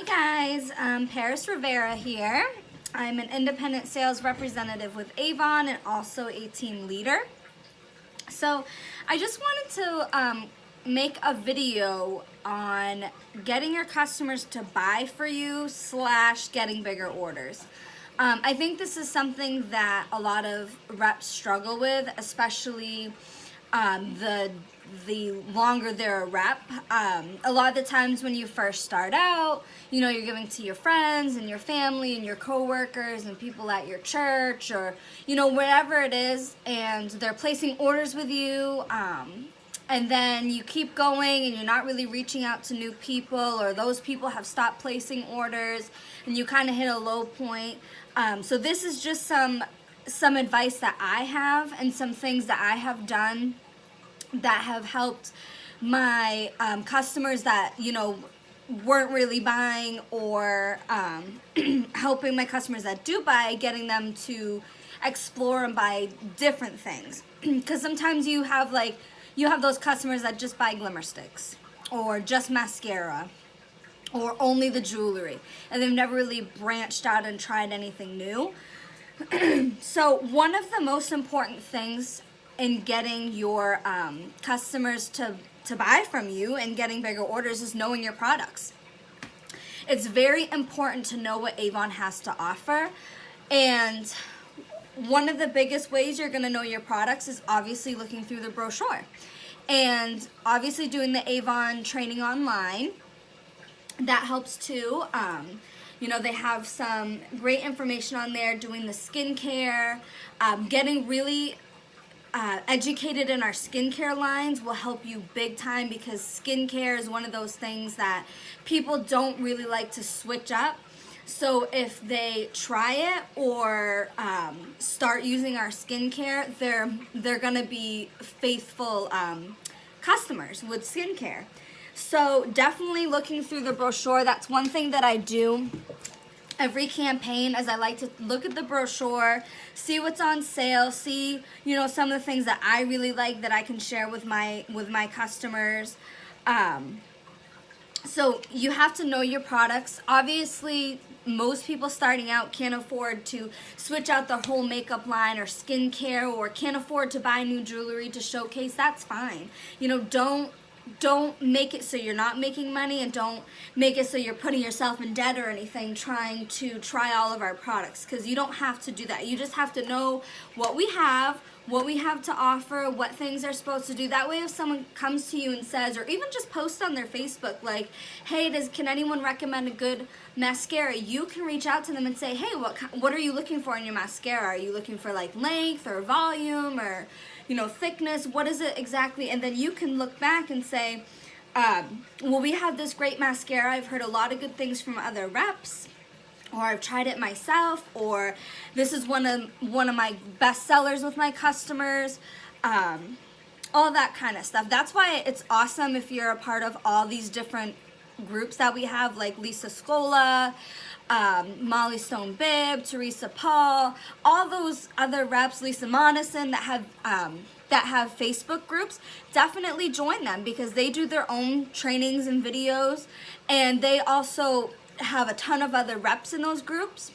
guys, PARISRIVERA here. I'm an independent sales representative with Avon and also a team leader. So I just wanted to make a video on getting your customers to buy for you / getting bigger orders. I think this is something that a lot of reps struggle with, especially the longer they're a rep. A lot of the times when you first start out, you know, you're giving to your friends and your family and your coworkers and people at your church or, you know, wherever it is, and they're placing orders with you. And then you keep going and you're not really reaching out to new people, or those people have stopped placing orders and you kind of hit a low point. So this is just some advice that I have and some things that I have done that have helped my customers that, you know, weren't really buying, or helping my customers that do buy, getting them to explore and buy different things. Because sometimes you have those customers that just buy glimmer sticks or just mascara or only the jewelry, and they've never really branched out and tried anything new. So one of the most important things in getting your customers to buy from you and getting bigger orders is knowing your products. It's very important to know what Avon has to offer, and one of the biggest ways you're going to know your products is obviously looking through the brochure, and obviously doing the Avon training online. That helps too. You know, they have some great information on there, doing the skincare, getting really educated in our skincare lines will help you big time, because skincare is one of those things that people don't really like to switch up. So if they try it or start using our skincare, they're gonna be faithful customers with skincare. So definitely looking through the brochure. That's one thing that I do every campaign, as I like to look at the brochure, see what's on sale, see, you know, some of the things that I really like that I can share with my customers. So you have to know your products. Obviously, most people starting out can't afford to switch out the whole makeup line or skincare, or can't afford to buy new jewelry to showcase. That's fine. You know, don't make it so you're not making money, and don't make it so you're putting yourself in debt or anything trying to try all of our products, because you don't have to do that. You just have to know what we have to offer, what things are supposed to do. That way, if someone comes to you and says, or even just post on their Facebook like, hey, can anyone recommend a good mascara, you can reach out to them and say, hey, what are you looking for in your mascara? Are you looking for like length or volume or, you know, thickness? What is it exactly? And then you can look back and say, well, we have this great mascara. I've heard a lot of good things from other reps, or I've tried it myself, or this is one of my best sellers with my customers. All that kind of stuff. That's why it's awesome if you're a part of all these different groups that we have, like Lisa Scola, Molly Stone Bibb, Teresa Paul, all those other reps, Lisa Monison, that have Facebook groups. Definitely join them, because they do their own trainings and videos, and they also have a ton of other reps in those groups.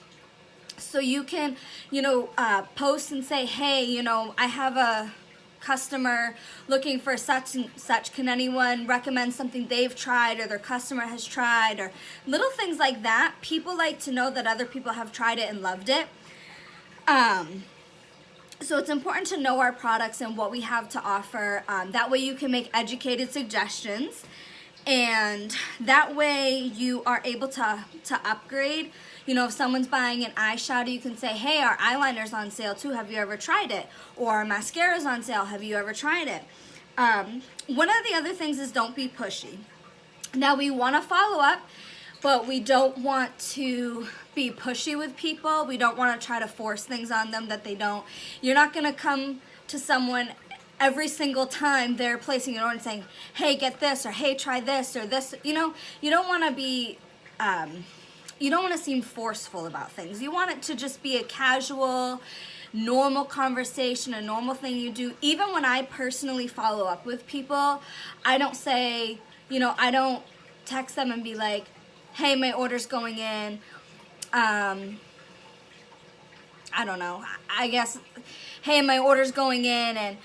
So you can, you know, post and say, hey, you know, I have a customer looking for such and such. Can anyone recommend something they've tried or their customer has tried, or little things like that. People like to know that other people have tried it and loved it. So it's important to know our products and what we have to offer. That way you can make educated suggestions, and that way you are able to upgrade. You know, if someone's buying an eyeshadow, you can say, hey, our eyeliner's on sale too, have you ever tried it? Or our mascara's on sale, have you ever tried it? One of the other things is don't be pushy. Now, we want to follow up, but we don't want to be pushy with people. We don't want to try to force things on them that they don't. You're not going to come to someone every single time they're placing an order and saying, hey, get this, or hey, try this, or this. You know, you don't want to be, you don't want to seem forceful about things. You want it to just be a casual, normal conversation, a normal thing you do. Even when I personally follow up with people, I don't say, you know, I don't text them and be like, hey, my order's going in, I don't know, I guess, hey, my order's going in, and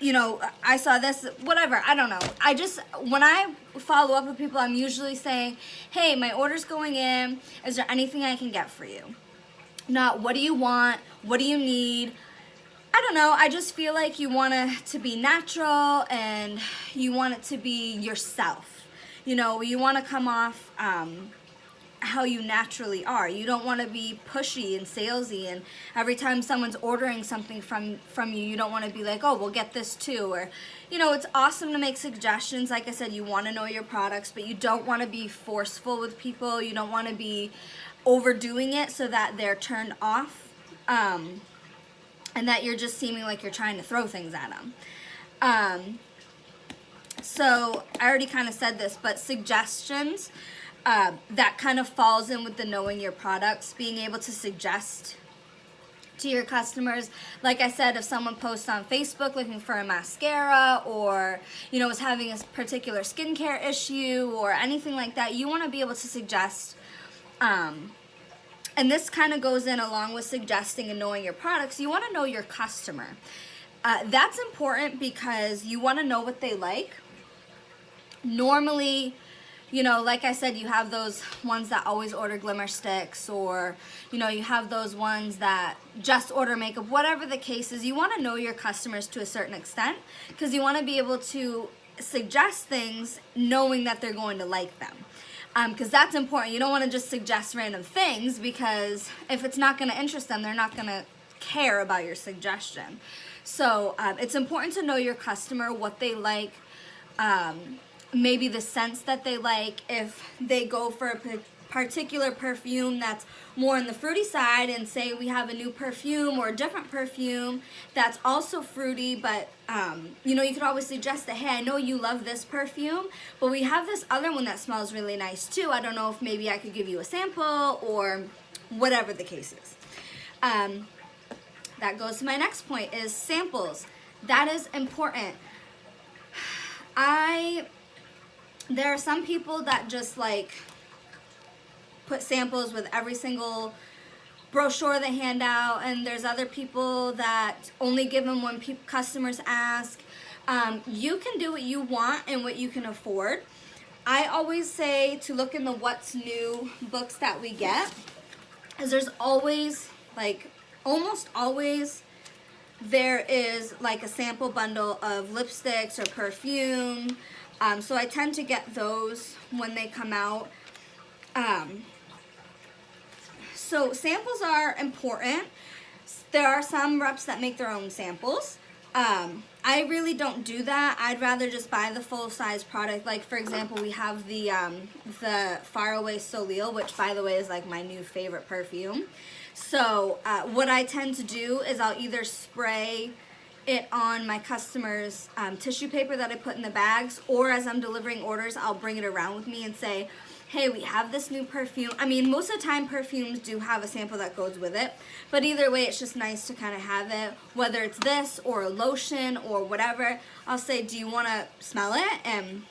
you know, I saw this, whatever, I don't know. When I follow up with people, I'm usually saying, hey, my order's going in, is there anything I can get for you? Not, what do you want? What do you need? I don't know, I just feel like you want it to be natural and you want it to be yourself. You know, you want to come off how you naturally are. You don't want to be pushy and salesy, and every time someone's ordering something from you, you don't want to be like, oh, we'll get this too. Or, you know, it's awesome to make suggestions. Like I said, you want to know your products, but you don't want to be forceful with people. You don't want to be overdoing it so that they're turned off, and that you're just seeming like you're trying to throw things at them. So I already kind of said this, but suggestions, that kind of falls in with the knowing your products, being able to suggest to your customers. Like I said, if someone posts on Facebook looking for a mascara, or, you know, is having a particular skincare issue or anything like that, you want to be able to suggest, and this kind of goes in along with suggesting and knowing your products. You want to know your customer. That's important because you want to know what they like. Normally, you know, like I said, you have those ones that always order glimmer sticks, or, you know, you have those ones that just order makeup. Whatever the case is, you want to know your customers to a certain extent, because you want to be able to suggest things knowing that they're going to like them. Because that's important. You don't want to just suggest random things, because if it's not going to interest them, they're not going to care about your suggestion. So it's important to know your customer, what they like, maybe the scents that they like. If they go for a particular perfume that's more on the fruity side, and say we have a new perfume or a different perfume that's also fruity, but you know, you could always suggest that, hey, I know you love this perfume, but we have this other one that smells really nice too. I don't know if maybe I could give you a sample, or whatever the case is. That goes to my next point, is samples. That is important. There are some people that just like put samples with every single brochure they hand out, and there's other people that only give them when customers ask. You can do what you want and what you can afford. I always say to look in the What's New books that we get, because there's always, like almost always, there is like a sample bundle of lipsticks or perfume. So I tend to get those when they come out. So samples are important. There are some reps that make their own samples. I really don't do that. I'd rather just buy the full-size product. Like, for example, we have the Faraway Soleil, which, by the way, is like my new favorite perfume. So what I tend to do is I'll either spray it on my customers' tissue paper that I put in the bags, or as I'm delivering orders, I'll bring it around with me and say, hey, we have this new perfume. I mean, most of the time perfumes do have a sample that goes with it, but either way, it's just nice to kind of have it, whether it's this or a lotion or whatever. I'll say, do you want to smell it? And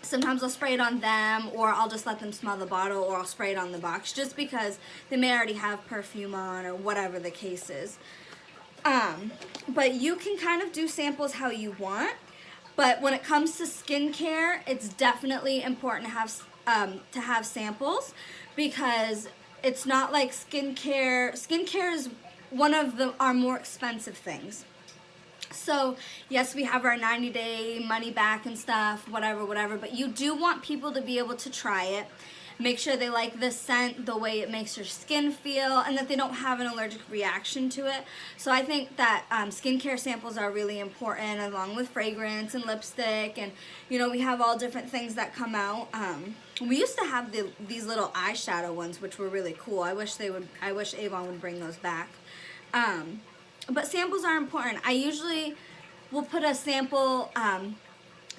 sometimes I'll spray it on them, or I'll just let them smell the bottle, or I'll spray it on the box, just because they may already have perfume on, or whatever the case is. But you can kind of do samples how you want. But when it comes to skincare, it's definitely important to have samples, because it's not like skincare. Skincare is one of our more expensive things. So yes, we have our 90-day money back and stuff, whatever, but you do want people to be able to try it. Make sure they like the scent, the way it makes your skin feel, and that they don't have an allergic reaction to it. So I think that skincare samples are really important, along with fragrance and lipstick, and you know, we have all different things that come out. We used to have these little eyeshadow ones, which were really cool. I wish Avon would bring those back. But samples are important. I usually will put a sample,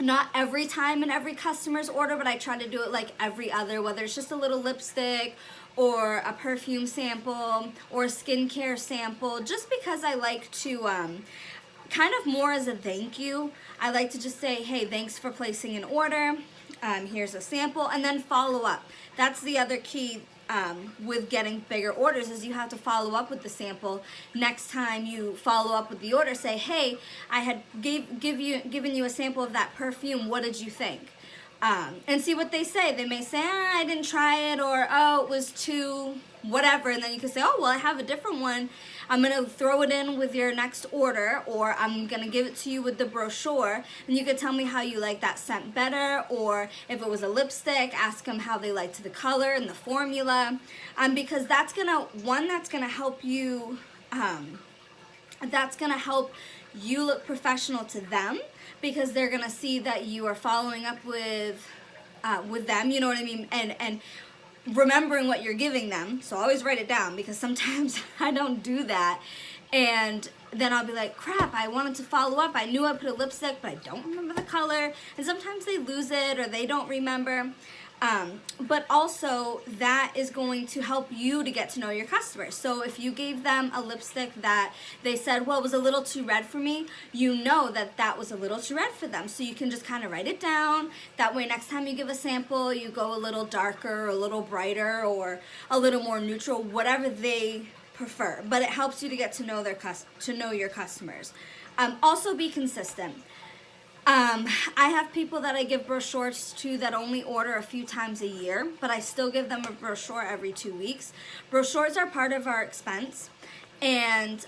not every time in every customer's order, but I try to do it like every other, whether it's just a little lipstick or a perfume sample or a skincare sample, just because I like to, kind of more as a thank you, I like to just say, hey, thanks for placing an order. here's a sample, and then follow up. That's the other key with getting bigger orders, is you have to follow up with the sample. Next time you follow up with the order, say, hey, I had given you a sample of that perfume. What did you think? And see what they say. They may say, I didn't try it, or oh, it was too whatever, and then you can say, oh, well, I have a different one. I'm going to throw it in with your next order, or I'm going to give it to you with the brochure, and you can tell me how you like that scent better, or if it was a lipstick, ask them how they liked the color and the formula, because that's going to help you, look professional to them, because they're going to see that you are following up with them, you know what I mean, and remembering what you're giving them. So always write it down, because sometimes I don't do that, and then I'll be like, crap, I wanted to follow up. I knew I put a lipstick, but I don't remember the color, and sometimes they lose it or they don't remember. But also that is going to help you to get to know your customers. So if you gave them a lipstick that they said, well, it was a little too red for me, you know that that was a little too red for them. So you can just kind of write it down. That way next time you give a sample, you go a little darker, or a little brighter, or a little more neutral, whatever they prefer. But it helps you to get to know your customers. Also be consistent. I have people that I give brochures to that only order a few times a year, but I still give them a brochure every 2 weeks. Brochures are part of our expense, and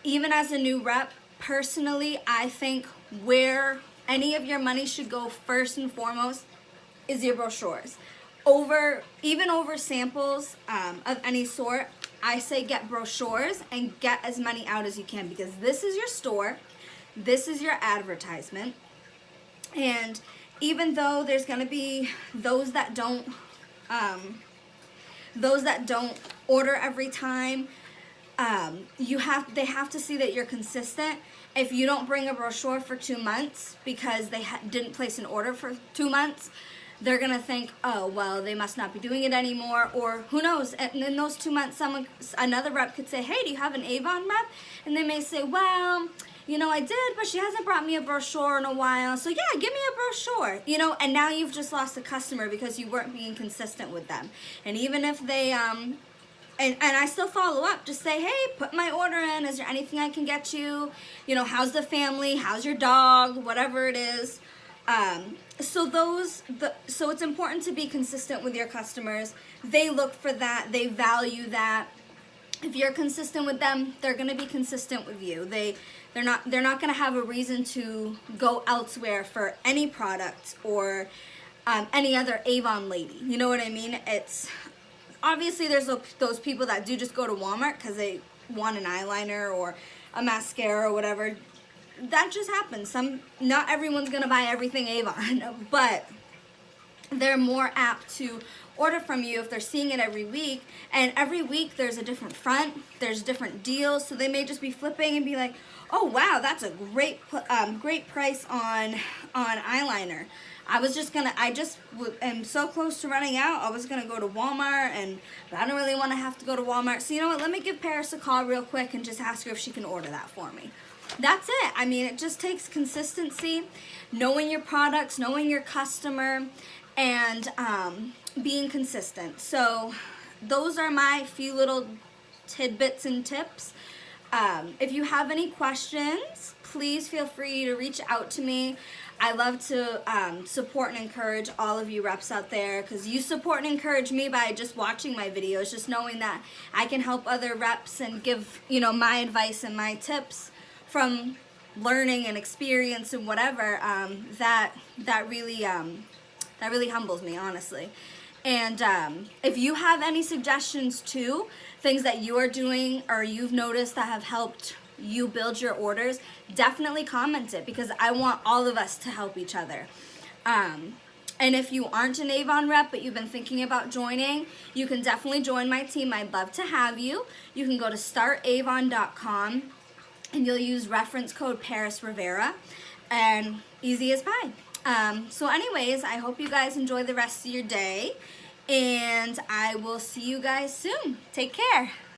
even as a new rep, personally, I think where any of your money should go first and foremost is your brochures. Even over samples of any sort, I say get brochures and get as many out as you can, because this is your store. This is your advertisement, and even though there's going to be those that don't order every time, they have to see that you're consistent. If you don't bring a brochure for 2 months because they didn't place an order for 2 months, they're going to think, oh, well, they must not be doing it anymore, or who knows, and in those 2 months, another rep could say, hey, do you have an Avon rep? And they may say, well, you know, I did, but she hasn't brought me a brochure in a while, so yeah, give me a brochure, you know, and now you've just lost a customer because you weren't being consistent with them. And even if they, and I still follow up, just say, hey, put my order in, is there anything I can get you, you know, how's the family, how's your dog, whatever it is. So it's important to be consistent with your customers. They look for that, they value that. If you're consistent with them, they're going to be consistent with you. They're not going to have a reason to go elsewhere for any product or any other Avon lady. You know what I mean? It's obviously there's those people that do just go to Walmart because they want an eyeliner or a mascara or whatever. That just happens. Not everyone's going to buy everything Avon, but they're more apt to order from you if they're seeing it every week, and every week there's a different front, there's different deals, so they may just be flipping and be like, oh wow, that's a great price on eyeliner. I am so close to running out. I was gonna go to Walmart, but I don't really want to have to go to Walmart, so you know what, let me give Paris a call real quick and just ask her if she can order that for me. That's it. I mean, it just takes consistency, knowing your products, knowing your customer, and being consistent. So those are my few little tidbits and tips. If you have any questions, please feel free to reach out to me. I love to support and encourage all of you reps out there, because you support and encourage me by just watching my videos, just knowing that I can help other reps and give, you know, my advice and my tips from learning and experience and whatever. That really humbles me, honestly. And if you have any suggestions too, things that you are doing or you've noticed that have helped you build your orders, definitely comment it, because I want all of us to help each other. And if you aren't an Avon rep but you've been thinking about joining, you can definitely join my team. I'd love to have you. You can go to startavon.com and you'll use reference code PARISRIVERA, and easy as pie. So anyways, I hope you guys enjoy the rest of your day, and I will see you guys soon. Take care.